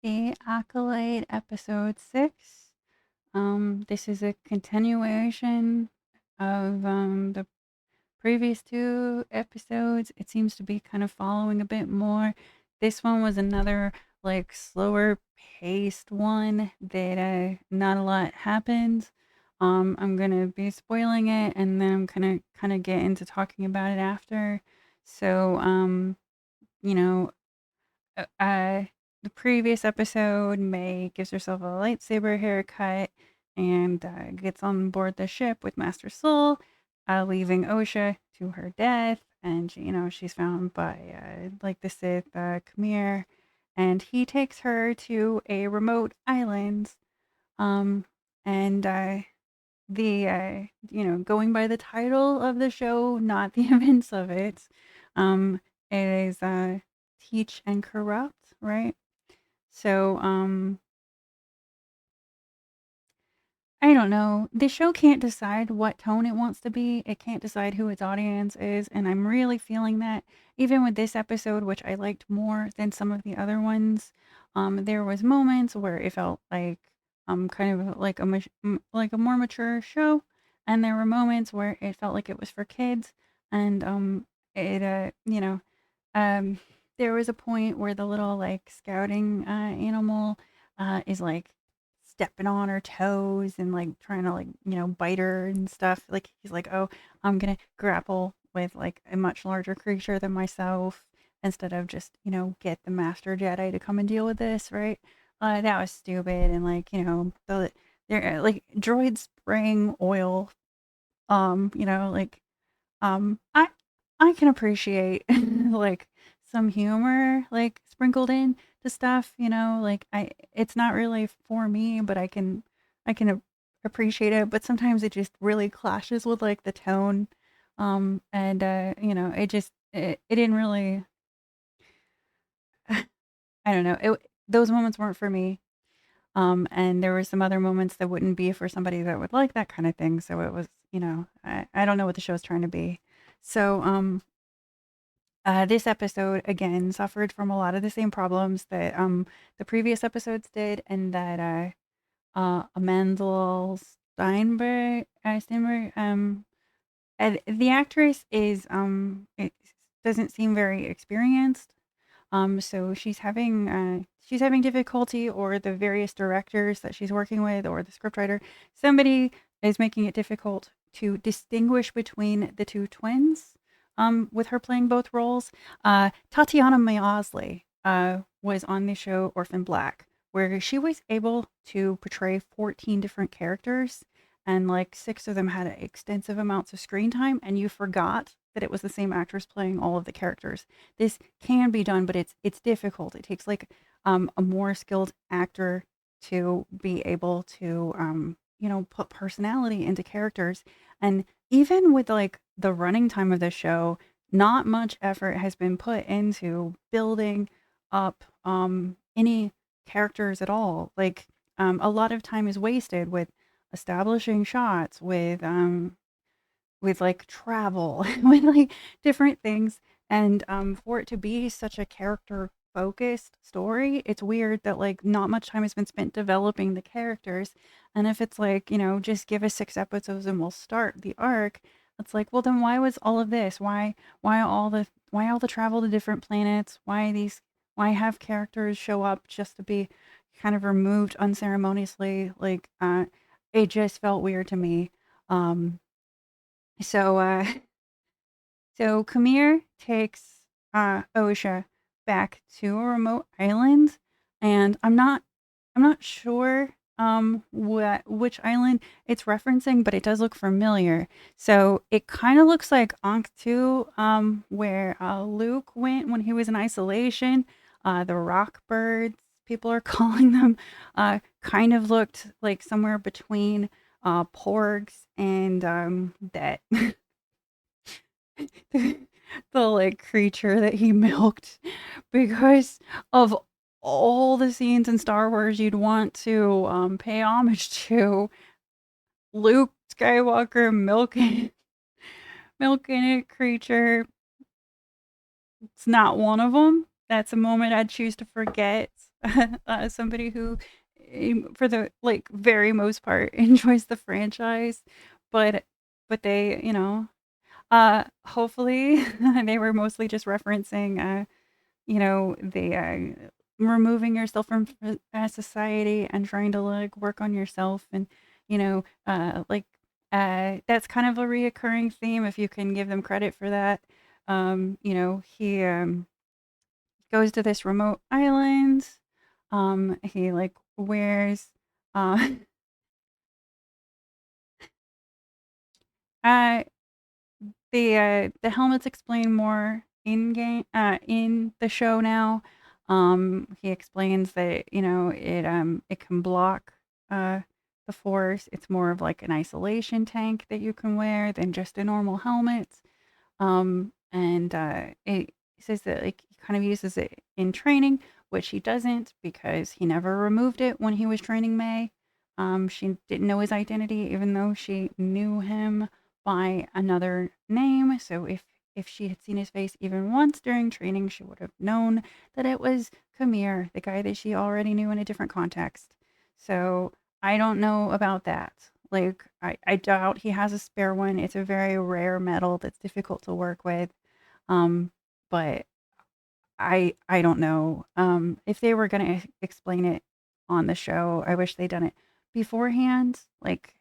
The Acolyte episode 6. This is a continuation of the previous two episodes. It seems to be kind of following a bit more. This one was another like slower paced one that not a lot happens. I'm gonna be spoiling it, and then I'm gonna kind of get into talking about it after. So, you know, the previous episode, May gives herself a lightsaber haircut and gets on board the ship with Master Soul, leaving Osha to her death. And she's found by like the Sith Qimir, and he takes her to a remote island. Um, and the going by the title of the show, not the events of it. Um, it is Teach and Corrupt, right? So, I don't know. The show can't decide what tone it wants to be. It can't decide who its audience is, and I'm really feeling that. Even with this episode, which I liked more than some of the other ones, there was moments where it felt like kind of like like a more mature show, and there were moments where it felt like it was for kids, and it um there was a point where the little like scouting animal is like stepping on her toes and like trying to like bite her and stuff. Like he's like, oh, I'm gonna grapple with like a much larger creature than myself instead of just get the master Jedi to come and deal with this, right? That was stupid. And like they're like droids spraying oil, like I can appreciate like some humor like sprinkled in to stuff, like I it's not really for me, but I can appreciate it, but sometimes it just really clashes with like the tone. And it didn't really I don't know. Those moments weren't for me. And there were some other moments that wouldn't be for somebody that would like that kind of thing. So it was, I don't know what the show's trying to be. So this episode again suffered from a lot of the same problems that the previous episodes did, and that Amandla Steinberg, and the actress is it doesn't seem very experienced. So she's having difficulty, or the various directors that she's working with, or the scriptwriter, somebody is making it difficult to distinguish between the two twins. With her playing both roles, Tatiana Maslany was on the show Orphan Black, where she was able to portray 14 different characters, and like six of them had extensive amounts of screen time, and you forgot that it was the same actress playing all of the characters. This can be done, but it's difficult. It takes like a more skilled actor to be able to put personality into characters. And even with like the running time of the show, not much effort has been put into building up any characters at all. Like a lot of time is wasted with establishing shots, with like travel, with like different things. And for it to be such a character focused story, it's weird that like not much time has been spent developing the characters. And if it's like, just give us 6 episodes and we'll start the arc, it's like, well then why was all of this? Why all the travel to different planets? Why have characters show up just to be kind of removed unceremoniously? Like it just felt weird to me. Um so, so Qimir takes Osha back to a remote island, and I'm not sure which island it's referencing, but it does look familiar. So it kind of looks like Ankh 2, where Luke went when he was in isolation. The rock birds, people are calling them, kind of looked like somewhere between porgs and that the, like creature that he milked, because of all the scenes in Star Wars you'd want to pay homage to, Luke Skywalker milking a creature. It's not one of them. That's a moment I'd choose to forget. somebody who, for the like very most part, enjoys the franchise, but they, hopefully they were mostly just referencing, the removing yourself from society and trying to like work on yourself, and that's kind of a reoccurring theme if you can give them credit for that. He goes to this remote island. He like wears uh, uh the helmets explain more in game, in the show now. He explains that, it can block the force. It's more of like an isolation tank that you can wear than just a normal helmet. And it says that like he kind of uses it in training, which he doesn't because he never removed it when he was training May. She didn't know his identity, even though she knew him by another name. So if she had seen his face even once during training, she would have known that it was Qimir, the guy that she already knew in a different context. So I don't know about that. Like, I doubt he has a spare one. It's a very rare metal that's difficult to work with. Um, but I don't know. If they were gonna explain it on the show, I wish they'd done it beforehand. Like,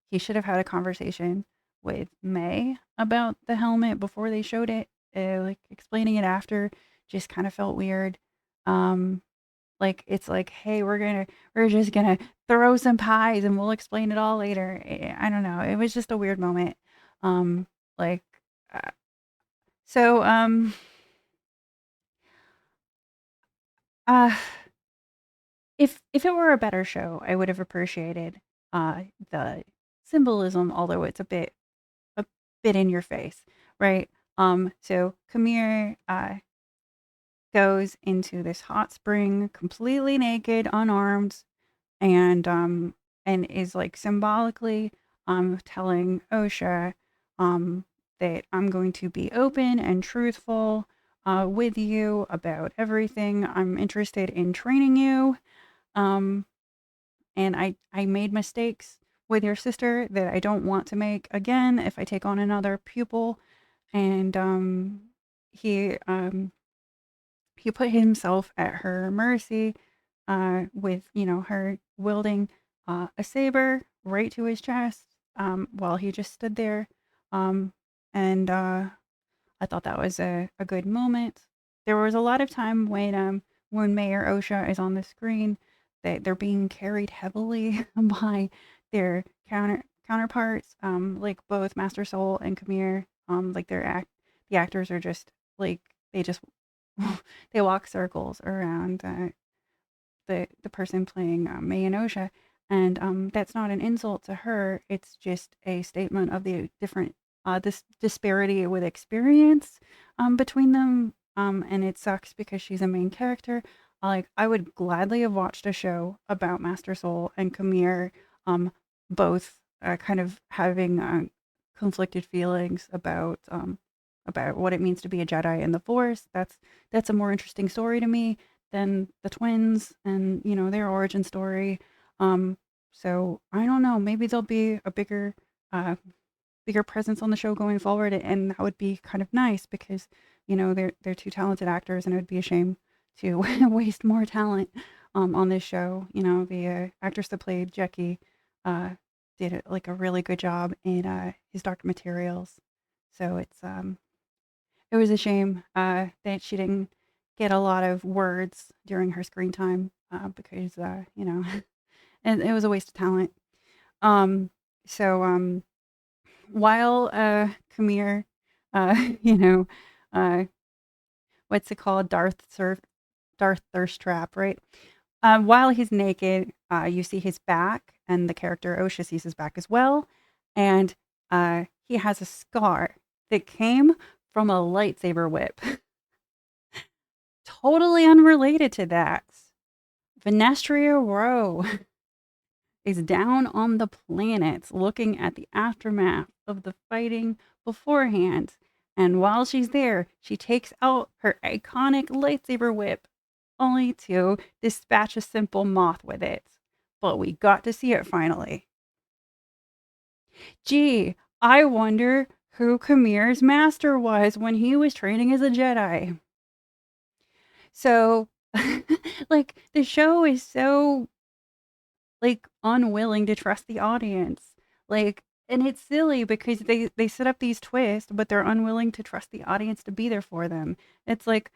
he should have had a conversation with May about the helmet before they showed it. Like explaining it after just kind of felt weird. Um, like it's like, hey, we're just gonna throw some pies and we'll explain it all later. I don't know. It was just a weird moment. Um, like, uh, so uh if it were a better show, I would have appreciated the symbolism, although it's a bit in your face, right? So Qimir goes into this hot spring completely naked, unarmed, and is like symbolically telling Osha that I'm going to be open and truthful with you about everything. I'm interested in training you. Um, and I made mistakes with your sister that I don't want to make again if I take on another pupil. And he put himself at her mercy, with her wielding a saber right to his chest, while he just stood there, and I thought that was a good moment. There was a lot of time when Mayor Osha is on the screen that they're being carried heavily by their counterparts, like both Master Soul and Qimir. Like the actors are just like they just they walk circles around the person playing May and Osha, and that's not an insult to her. It's just a statement of the different this disparity with experience between them. And it sucks because she's a main character. Like I would gladly have watched a show about Master Soul and Qimir, both kind of having conflicted feelings about what it means to be a Jedi in the Force. That's a more interesting story to me than the twins and their origin story. Um, so I don't know. Maybe there'll be a uh, bigger presence on the show going forward, and that would be kind of nice because they're two talented actors, and it would be a shame to waste more talent on this show. The actress that played Jackie uh, did like a really good job in his Dark Materials. So it was a shame that she didn't get a lot of words during her screen time because and it was a waste of talent. Um, so while Qimir, you know, uh, what's it called, Darth Thirst Trap, right? While he's naked, you see his back, and the character Osha sees his back as well, and he has a scar that came from a lightsaber whip. Totally unrelated to that. Venestria Row is down on the planet looking at the aftermath of the fighting beforehand. And while she's there, she takes out her iconic lightsaber whip only to dispatch a simple moth with it. But we got to see it finally. Gee, I wonder who Qimir's master was when he was training as a Jedi. So, like, the show is so, like, unwilling to trust the audience. Like, and it's silly because they set up these twists, but they're unwilling to trust the audience to be there for them. It's like,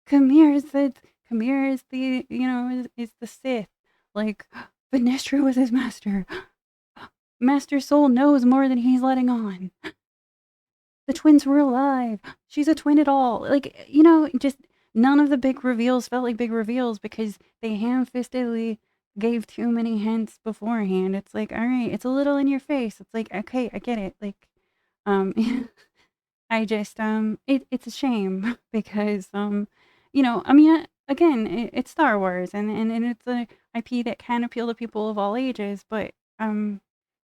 Qimir is the Qimir is the, is the Sith. Like, Venestra was his master. Master Soul knows more than he's letting on. The twins were alive. She's a twin at all. Like, just none of the big reveals felt like big reveals because they ham-fistedly gave too many hints beforehand. It's like, all right, it's a little in your face. It's like, okay, I get it. Like, um, I just it's a shame because I mean again it's Star Wars and it's a IP that can appeal to people of all ages, but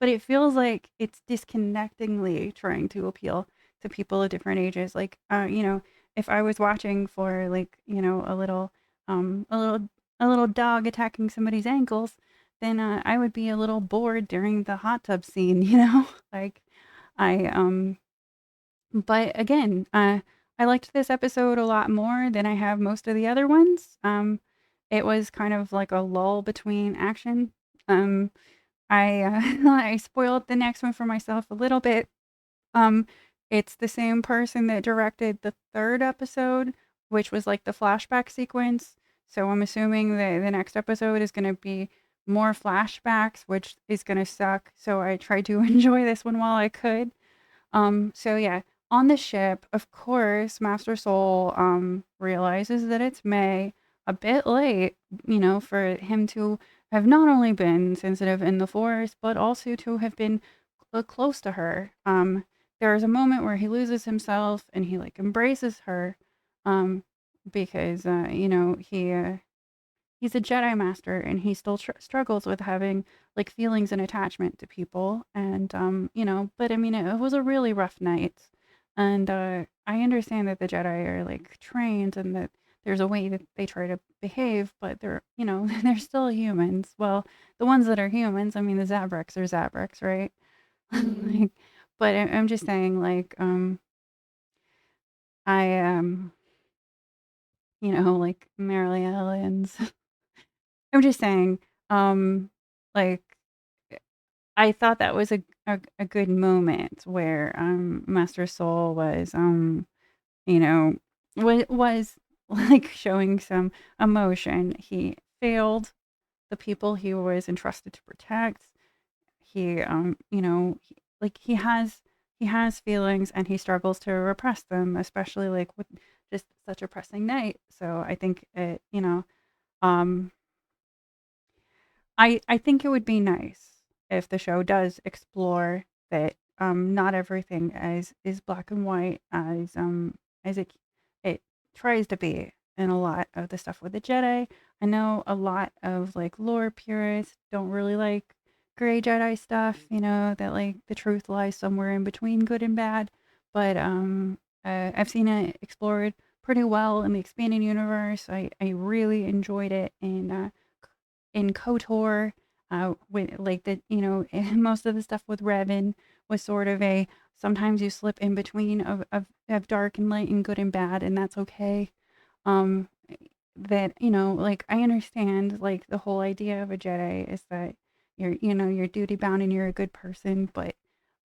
it feels like it's disconnectingly trying to appeal to people of different ages. Like if I was watching for like a little um a little a little dog attacking somebody's ankles, then I would be a little bored during the hot tub scene. Like I but again, I liked this episode a lot more than I have most of the other ones. It was kind of like a lull between action. Um, I spoiled the next one for myself a little bit. Um, it's the same person that directed the third episode, which was like the flashback sequence. So I'm assuming that the next episode is going to be more flashbacks, which is going to suck. So I tried to enjoy this one while I could. So yeah, on the ship, of course, Master Soul realizes that it's May, a bit late, for him to have not only been sensitive in the forest, but also to have been close to her. There's a moment where he loses himself and he like embraces her, um, because he's a Jedi master and he still struggles with having like feelings and attachment to people. And, but I mean, it was a really rough night. And I understand that the Jedi are like trained and that there's a way that they try to behave, but they're, they're still humans. Well, the ones that are humans, I mean, the Zabreks are Zabreks, right? Like, but I'm just saying, like, I, like Mary Ellen's I'm just saying, like, I thought that was a good moment where, Master Soul was, you know, was, like, showing some emotion. He failed the people he was entrusted to protect. He, he has feelings and he struggles to repress them, especially, like, with just such a pressing night. So I think um I think it would be nice if the show does explore that not everything is black and white as it tries to be in a lot of the stuff with the Jedi. I know a lot of like lore purists don't really like gray Jedi stuff, that like the truth lies somewhere in between good and bad. But I've seen it explored pretty well in the expanded universe. I really enjoyed it in KOTOR, with like the most of the stuff with Revan was sort of a sometimes you slip in between of dark and light and good and bad, and that's okay. Um, that like I understand like the whole idea of a Jedi is that you're duty bound and you're a good person, but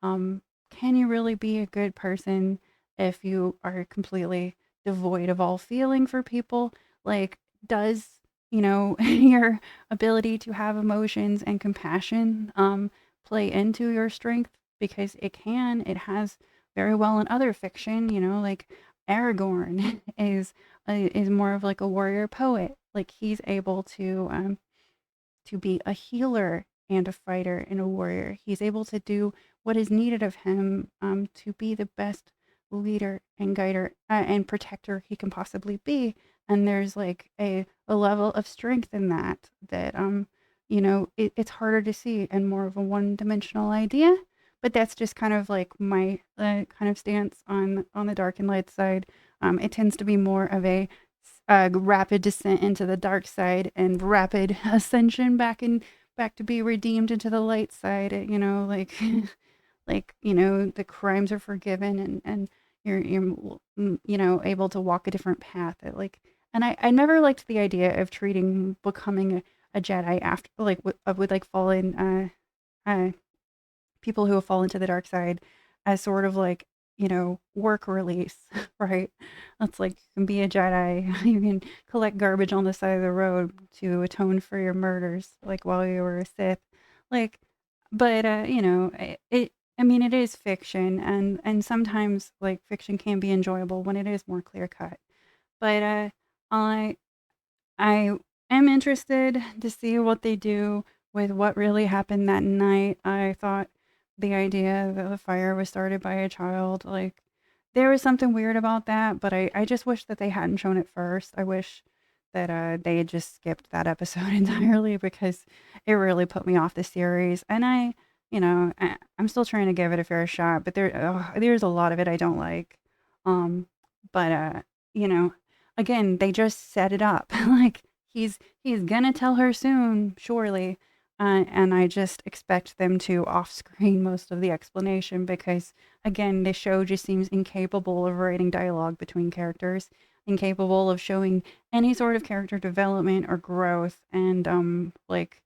can you really be a good person if you are completely devoid of all feeling for people? Like, does your ability to have emotions and compassion play into your strength? Because it has very well in other fiction, like Aragorn is more of like a warrior poet. Like he's able to be a healer and a fighter and a warrior. He's able to do what is needed of him to be the best leader and guider and protector he can possibly be. And there's like a level of strength in that it's harder to see and more of a one-dimensional idea. But that's just kind of like my kind of stance on the dark and light side. It tends to be more of a rapid descent into the dark side and rapid ascension back to be redeemed into the light side. You know, like like the crimes are forgiven and you're able to walk a different path. And I never liked the idea of treating becoming a Jedi after with like fallen uh people who have fallen to the dark side as sort of like, work release, right? That's like you can be a Jedi, you can collect garbage on the side of the road to atone for your murders, like while you were a Sith. Like, but I mean, it is fiction, and sometimes like fiction can be enjoyable when it is more clear cut. But I I am interested to see what they do with what really happened that night. I thought the idea that the fire was started by a child, like, there was something weird about that, but I just wish that they hadn't shown it first. I wish that they had just skipped that episode entirely because it really put me off the series. And I'm still trying to give it a fair shot, but there's a lot of it I don't like. Um, but you know, again, they just set it up. Like he's gonna tell her soon, surely. And I just expect them to off screen most of the explanation because, again, this show just seems incapable of writing dialogue between characters, incapable of showing any sort of character development or growth. And like,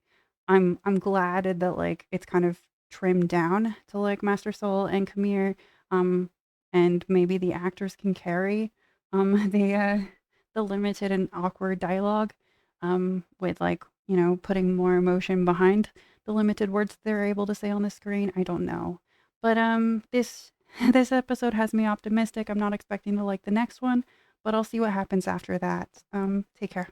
I'm glad that like it's kind of trimmed down to like Master Soul and Qimir, um, and maybe the actors can carry the limited and awkward dialogue, with like, putting more emotion behind the limited words they're able to say on the screen. I don't know. But this this episode has me optimistic. I'm not expecting to like the next one, but I'll see what happens after that. Take care.